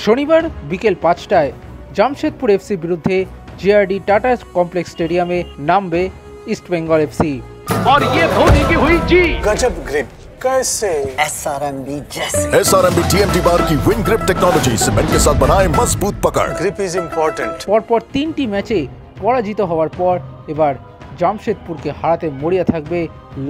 শনিবার বিকেল 5টায় জামশেদপুর এফসির বিরুদ্ধে জিআরডি টাটা কমপ্লেক্স স্টেডিয়ামে নামবে ইস্ট বেঙ্গল এফসি। और ये धोनी की हुई जी गजब ग्रिप कैसे SRMB TMT बार की विन ग्रिप टेक्नोलॉजी सीमेंट के साथ बनाए मजबूत पकड़। Grip is important. পরপর 3টি ম্যাচে পরাজিত হওয়ার পর এবার জামশেদপুরকে হারাতে মরিয়া থাকবে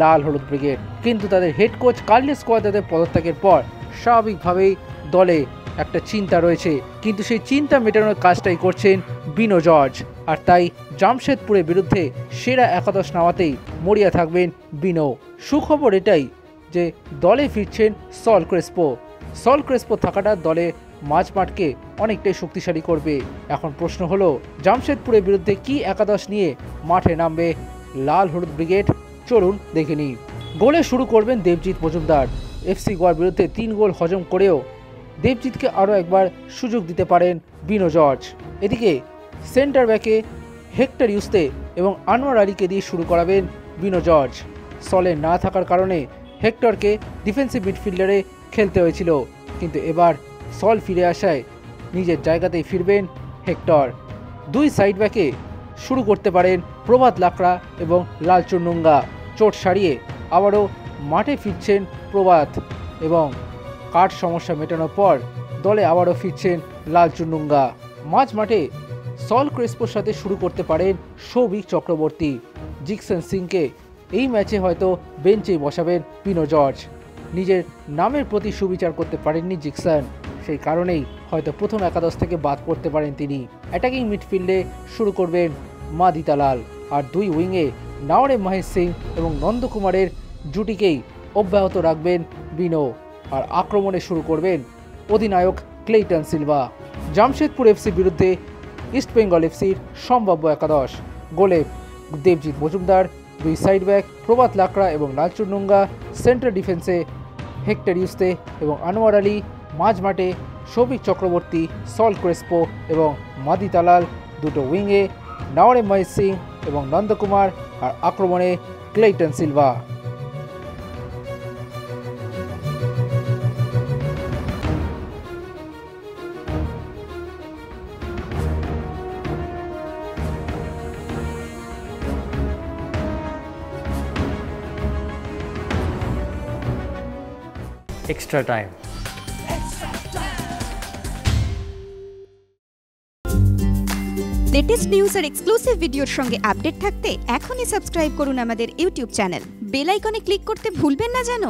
লাল হলুদ ব্রিগেড। কিন্তু তাদের হেড কোচ কার্লোস কোয়াদ্রাদোর পদত্যাগের পর স্বাভাবিকভাবেই দলে একটা চিন্তা রয়েছে, কিন্তু সেই চিন্তা মেটানোর কাজটাই করছেন বিনো জর্জ। আর তাই জামশেদপুরের বিরুদ্ধে সেরা একাদশ নামাতেই মরিয়া থাকবেন বিনো। সুখবর এটাই যে দলে ফিরছেন সল ক্রেসপো থাকাটা দলে মাঝমাঠকে অনেকটাই শক্তিশালী করবে। এখন প্রশ্ন হলো জামশেদপুরের বিরুদ্ধে কি একাদশ নিয়ে মাঠে নামবে লাল হলুদ ব্রিগেড। চলুন দেখে নিই। গোলে শুরু করবেন দেবজিৎ মজুমদার। এফসি গোয়ার বিরুদ্ধে 3 গোল হজম করেও দেবজিৎকে আরও একবার সুযোগ দিতে পারেন বিনো জর্জ। এদিকে সেন্টার ব্যাকে হেক্টর ইউস্তে এবং আনোয়ার আলীকে দিয়ে শুরু করাবেন বিনো জর্জ। সলে না থাকার কারণে হেক্টরকে ডিফেন্সিভ মিডফিল্ডারে খেলতে হয়েছিল, কিন্তু এবার সল ফিরে আসায় নিজের জায়গাতেই ফিরবেন হেক্টর। 2 সাইড ব্যাকে শুরু করতে পারেন প্রভাত লাকড়া এবং লাল চুন্নুঙ্গা। চোট সারিয়ে আবারও মাঠে ফিরছেন প্রভাত এবং কাঠ সমস্যা মেটানোর পর দলে আবারও ফিরছেন লাল চুন্নুঙ্গা। মাঝ মাঠে সল ক্রেসপোর সাথে শুরু করতে পারেন সৌভিক চক্রবর্তী। জিকসন সিংকে এই ম্যাচে হয়তো বেঞ্চেই বসাবেন বিনো জর্জ। নিজের নামের প্রতি সুবিচার করতে পারেননি জিকসন, সেই কারণেই হয়তো প্রথম একাদশ থেকে বাদ পড়তে পারেন তিনি। অ্যাটাকিং মিডফিল্ডে শুরু করবেন মাদিতালাল, আর 2 উইংয়ে নাওরে মহেশ সিং এবং নন্দকুমারের জুটিকেই অব্যাহত রাখবেন বিনো। আর আক্রমণে শুরু করবেন অধিনায়ক ক্লেইটন সিলভা। জামশেদপুর এফসির বিরুদ্ধে ইস্ট বেঙ্গল এফসির সম্ভাব্য একাদশ: গোলে দেবজিৎ মজুমদার, 2 সাইড ব্যাক প্রভাত লাকড়া এবং লাল চুন্নুঙ্গা, সেন্ট্রাল ডিফেন্সে হেক্টর ইউস্তে এবং আনোয়ার আলী, মাঝ মাঠে সৌভিক চক্রবর্তী, সল ক্রেসপো এবং মাদিতালাল, 2 উইংয়ে নাওরে মহেশ সিং এবং নন্দকুমার, আর আক্রমণে Cleiton Silva. Extra time. Latest news আর এক্সক্লুসিভ ভিডিওর সঙ্গে আপডেট থাকতে এখনই সাবস্ক্রাইব করুন আমাদের ইউটিউব চ্যানেল। বেল আইকনে ক্লিক করতে ভুলবেন না যেন।